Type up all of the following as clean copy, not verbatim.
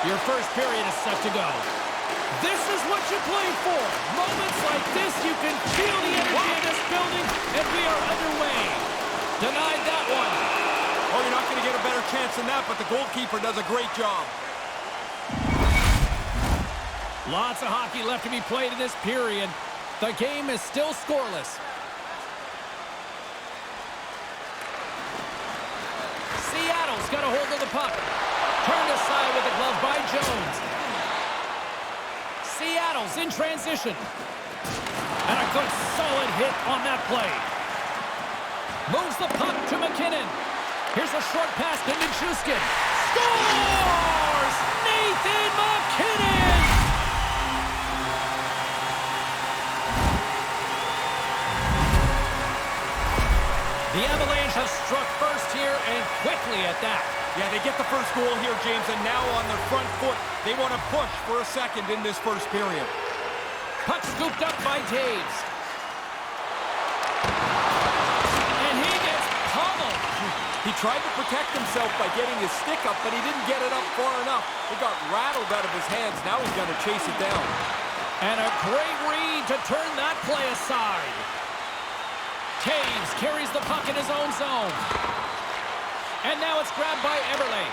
Your first period is set to go. This is what you play for. Moments like this, you can feel the energy in this building, and we are underway. Denied that one. Oh, you're not going to get a better chance than that, but the goalkeeper does a great job. Lots of hockey left to be played in this period. The game is still scoreless. Seattle's got a hold of the puck. Turned aside with the glove by Jones. Seattle's in transition. And a good solid hit on that play. Moves the puck to McKinnon. Here's a short pass to Nichushkin. Scores! Nathan McKinnon! The Avalanche have struck first here, and quickly at that. Yeah, they get the first goal here, James, and now on their front foot, they want to push for a second in this first period. Puck scooped up by Taves. And he gets pummeled. He tried to protect himself by getting his stick up, but he didn't get it up far enough. It got rattled out of his hands. Now he's going to chase it down. And a great read to turn that play aside. Taves carries the puck in his own zone. And now it's grabbed by Eberle.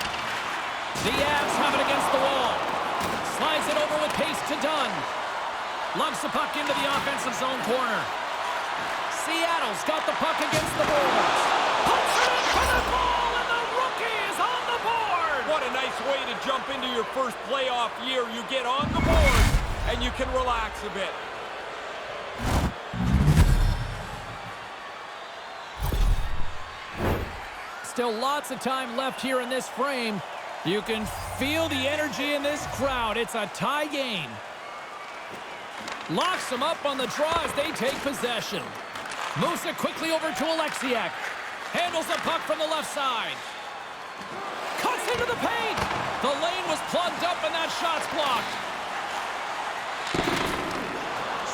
The Avs have it against the wall. Slides it over with pace to Dunn. Lumps the puck into the offensive zone corner. Seattle's got the puck against the boards. Puts it in for the goal, and the rookie is on the board. What a nice way to jump into your first playoff year. You get on the board, and you can relax a bit. Still lots of time left here in this frame. You can feel the energy in this crowd. It's a tie game. Locks them up on the draw as they take possession. Moves it quickly over to Alexiak. Handles the puck from the left side. Cuts into the paint. The lane was plugged up and that shot's blocked.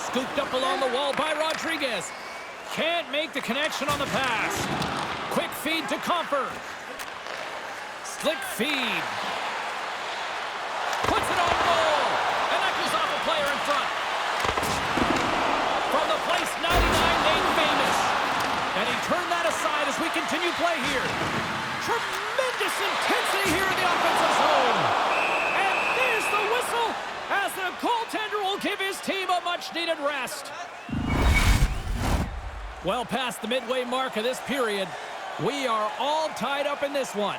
Scooped up along the wall by Rodriguez. Can't make the connection on the pass. Quick feed to Comfort. Slick feed. Puts it on goal. And that goes off a player in front. From the place 99 made famous. And he turned that aside as we continue play here. Tremendous intensity here in the offensive zone. And there's the whistle as the goaltender will give his team a much-needed rest. Well past the midway mark of this period. We are all tied up in this one.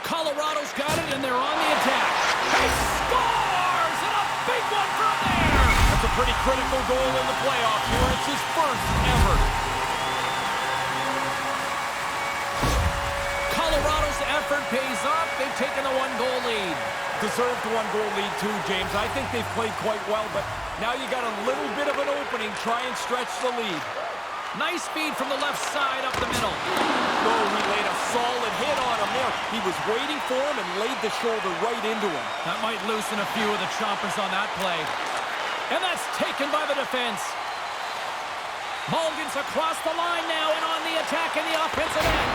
Colorado's got it, and they're on the attack. He scores! And a big one from there! That's a pretty critical goal in the playoffs here. It's his first ever. Colorado's effort pays off. They've taken a one-goal lead. Deserved one-goal lead too, James. I think they've played quite well, but now you got a little bit of an opening. Try and stretch the lead. Nice feed from the left side up the middle. Oh, he laid a solid hit on him there. He was waiting for him and laid the shoulder right into him. That might loosen a few of the choppers on that play. And that's taken by the defense. Mulligan's across the line now and on the attack in the offensive end.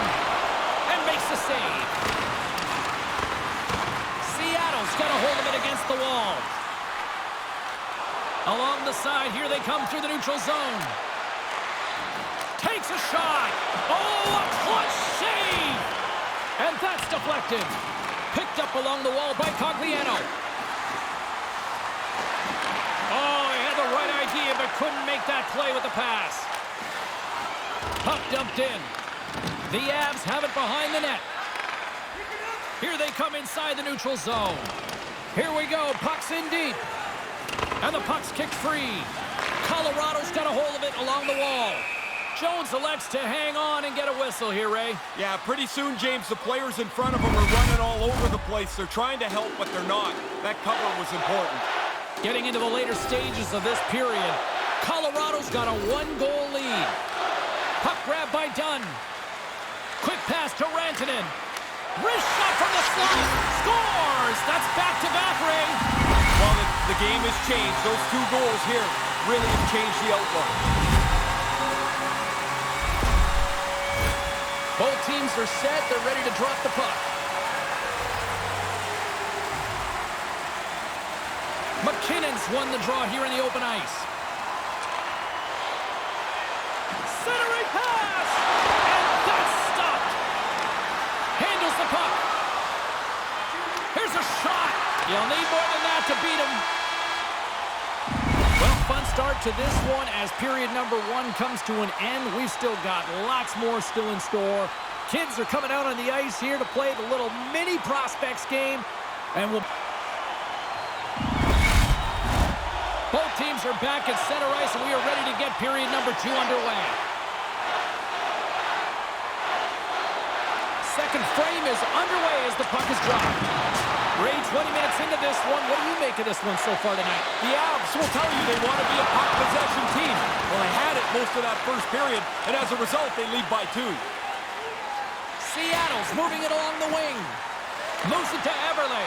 And makes the save. Seattle's got a hold of it against the wall. Along the side, here they come through the neutral zone. Takes a shot. Oh, a clutch save. And that's deflected. Picked up along the wall by Cogliano. Oh, he had the right idea, but couldn't make that play with the pass. Puck dumped in. The Avs have it behind the net. Here they come inside the neutral zone. Here we go. Puck's in deep. And the puck's kicked free. Colorado's got a hold of it along the wall. Jones elects to hang on and get a whistle here, Ray. Yeah, pretty soon, James, the players in front of him are running all over the place. They're trying to help, but they're not. That cover was important. Getting into the later stages of this period, Colorado's got a one-goal lead. Puck grab by Dunn. Quick pass to Rantanen. Wrist shot from the slot. Scores! That's back-to-back, Ray. Well, the game has changed. Those two goals here really have changed the outlook. Both teams are set. They're ready to drop the puck. McKinnon's won the draw here in the open ice. Centering pass! And that's stopped! Handles the puck. Here's a shot! You'll need more than that to beat him. Well, fun start to this one as period number 1 comes to an end. We've still got lots more still in store. Kids are coming out on the ice here to play the little mini prospects game. And both teams are back at center ice, and we are ready to get period number 2 underway. Second frame is underway as the puck is dropped. Ray, 20 minutes into this one. What do you make of this one so far tonight? The Avs will tell you they want to be a puck possession team. Well, they had it most of that first period, and as a result, they lead by 2. Seattle's moving it along the wing. Moves it to Eberle.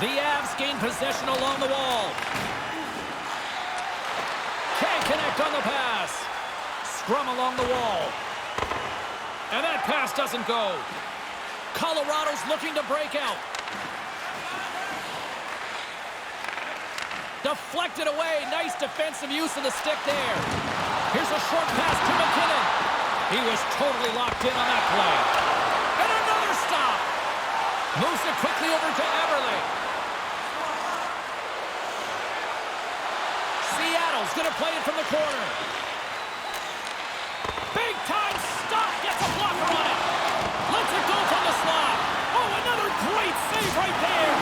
The Avs gain possession along the wall. Can't connect on the pass. Scrum along the wall. And that pass doesn't go. Colorado's looking to break out. Deflected away. Nice defensive use of the stick there. Here's a short pass to McKinnon. He was totally locked in on that play. And another stop. Moves it quickly over to Eberle. Seattle's going to play it from the corner. Big time stop. Gets a blocker on it. Lets it go from the slot. Oh, another great save right there.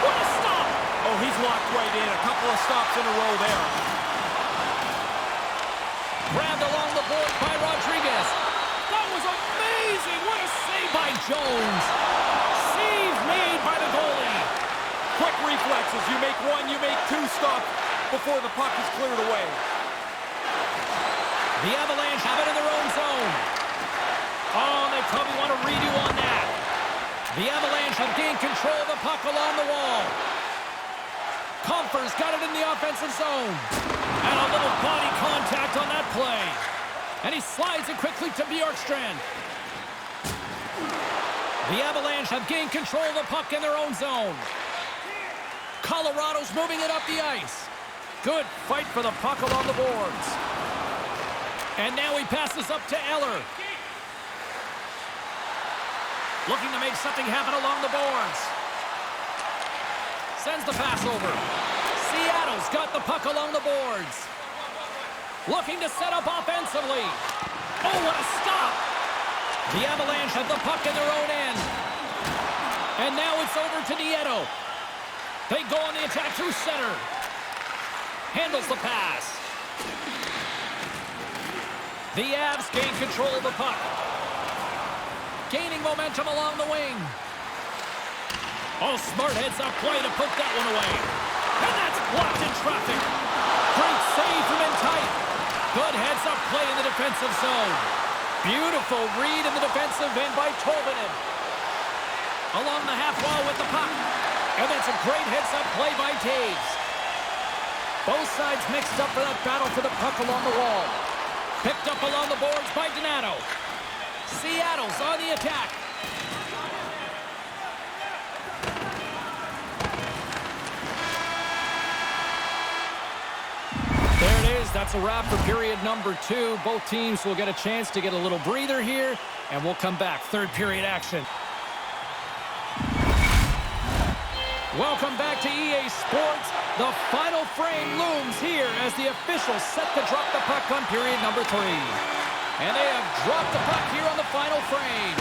What a stop. Oh, he's locked right in. A couple of stops in a row there. Grabbed along the board by Rodriguez. That was amazing. What a save by Jones. Save made by the goalie. Quick reflexes. You make 1, you make 2 stops before the puck is cleared away. The Avalanche have it in their own zone. Oh, they probably want a redo on that. The Avalanche have gained control of the puck along the wall. Compher's got it in the offensive zone. And a little body contact on that play. And he slides it quickly to Bjorkstrand. The Avalanche have gained control of the puck in their own zone. Colorado's moving it up the ice. Good fight for the puck along the boards. And now he passes up to Eller. Looking to make something happen along the boards. Sends the pass over. Seattle's got the puck along the boards. Looking to set up offensively. Oh, what a stop. The Avalanche have the puck in their own end. And now it's over to Nieto. They go on the attack through center. Handles the pass. The Avs gain control of the puck. Gaining momentum along the wing. Oh, smart heads-up play to put that one away. And that's blocked in traffic. Great save from in tight. Good heads-up play in the defensive zone. Beautiful read in the defensive end by Tolvanen. Along the half wall with the puck. And that's a great heads-up play by Taves. Both sides mixed up for that battle for the puck along the wall. Picked up along the boards by Donato. Seattle's on the attack. There it is. That's a wrap for period number 2. Both teams will get a chance to get a little breather here, and we'll come back. Third period action. Welcome back to EA Sports. The final frame looms here as the officials set to drop the puck on period number 3. And they have dropped the puck here on the final frame.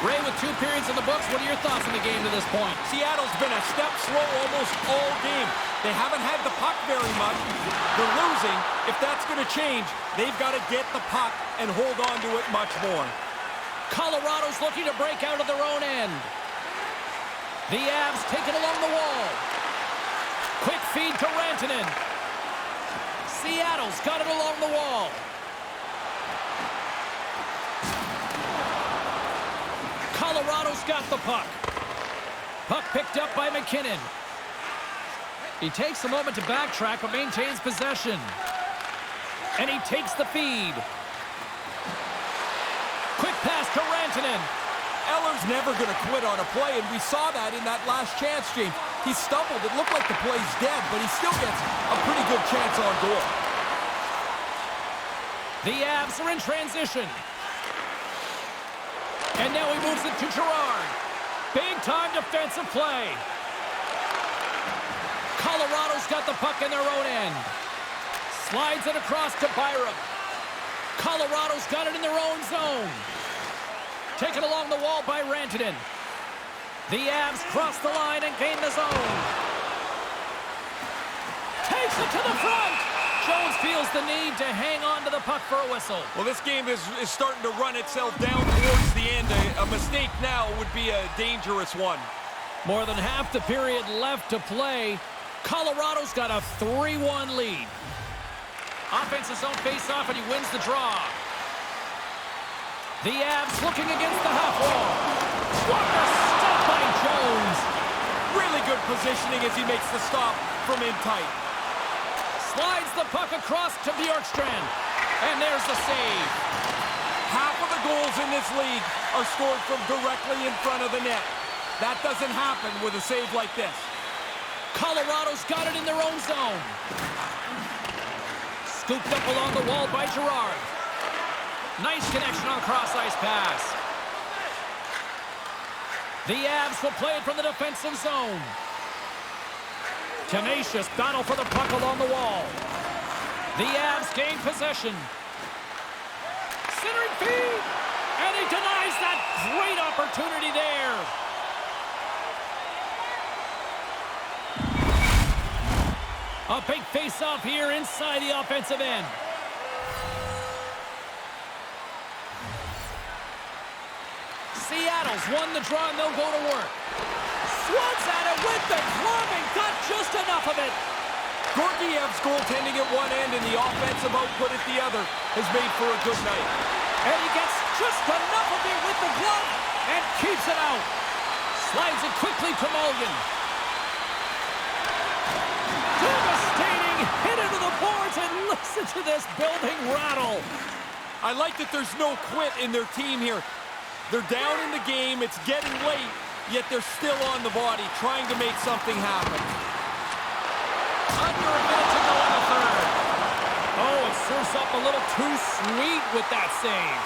Ray, with 2 periods in the books, what are your thoughts on the game to this point? Seattle's been a step slow almost all game. They haven't had the puck very much. They're losing. If that's going to change, they've got to get the puck and hold on to it much more. Colorado's looking to break out of their own end. The Avs take it along the wall. Quick feed to Rantanen. Seattle's got it along the wall. Colorado's got the puck. Puck picked up by McKinnon. He takes a moment to backtrack but maintains possession. And he takes the feed. Quick pass to Rantanen. Eller's never going to quit on a play, and we saw that in that last chance, James. He stumbled. It looked like the play's dead, but he still gets a pretty good chance on goal. The Avs are in transition. And now he moves it to Girard. Big-time defensive play. Colorado's got the puck in their own end. Slides it across to Byram. Colorado's got it in their own zone. Taken along the wall by Rantanen. The Avs cross the line and gain the zone. Takes it to the front. Jones feels the need to hang on to the puck for a whistle. Well, this game is starting to run itself down towards the end. A mistake now would be a dangerous one. More than half the period left to play. Colorado's got a 3-1 lead. Offense's zone face-off, and he wins the draw. The Avs looking against the half wall. What a stop by Jones. Really good positioning as he makes the stop from in tight. Slides the puck across to Bjorkstrand. And there's the save. Half of the goals in this league are scored from directly in front of the net. That doesn't happen with a save like this. Colorado's got it in their own zone. Scooped up along the wall by Girard. Nice connection on cross-ice pass. The Avs will play it from the defensive zone. Tenacious battle for the puck along the wall. The Avs gain possession. Centering feed. And he denies that great opportunity there. A big face-off here inside the offensive end. Seattle's won the draw, and they'll go to work. Swats at it with the glove and got just enough of it. Georgiev's goaltending at one end and the offensive output at the other has made for a good night. And he gets just enough of it with the glove and keeps it out. Slides it quickly to Mulligan. Devastating hit into the boards, and listen to this building rattle. I like that there's no quit in their team here. They're down in the game, it's getting late, yet they're still on the body, trying to make something happen. Under a minute to go in the third. Oh, it serves up a little too sweet with that save.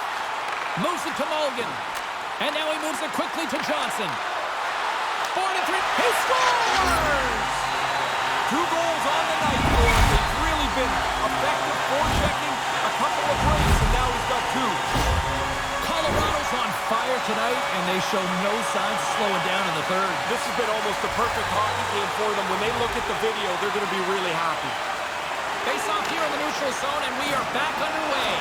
Moves it to Mulligan. And now he moves it quickly to Johnson. 4-3. He scores! 2 goals on the night for him. They've really been effective forechecking, a couple of breaks, and now he's got 2. Colorado's on fire tonight, and they show no signs of slowing down in the third. This has been almost a perfect hockey game for them. When they look at the video, they're going to be really happy. Face off here in the neutral zone, and we are back underway.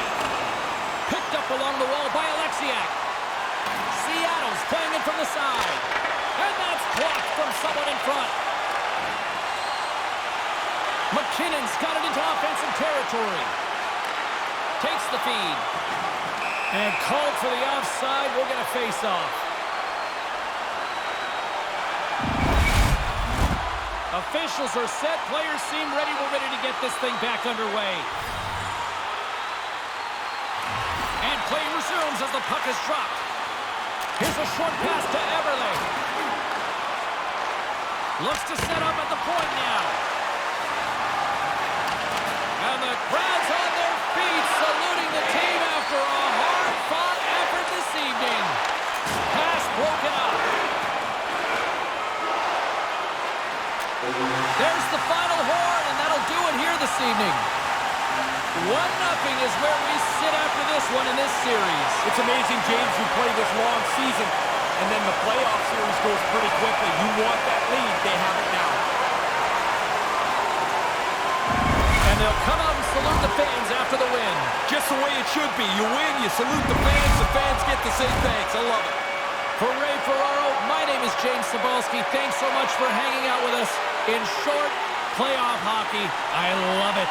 Picked up along the wall by Alexiak. Seattle's playing it from the side. And that's blocked from someone in front. McKinnon's got it into offensive territory. Takes the feed. And called for the offside. We'll get a face-off. Officials are set. Players seem ready. We're ready to get this thing back underway. And play resumes as the puck is dropped. Here's a short pass to Eberle. Looks to set up at the point now. And the crowd's on their feet, saluting the team after a hard-fought effort this evening. Pass broken up. There's the final horn, and that'll do it here this evening. 1-0 is where we sit after this one in this series. It's amazing, James, you play this long season, and then the playoff series goes pretty quickly. You want that lead. They have it now. And they'll come out and salute the fans after the win. Just the way it should be. You win, you salute the fans get to say thanks. I love it. For Ray Ferraro, my name is James Cybulski. Thanks so much for hanging out with us in short playoff hockey. I love it.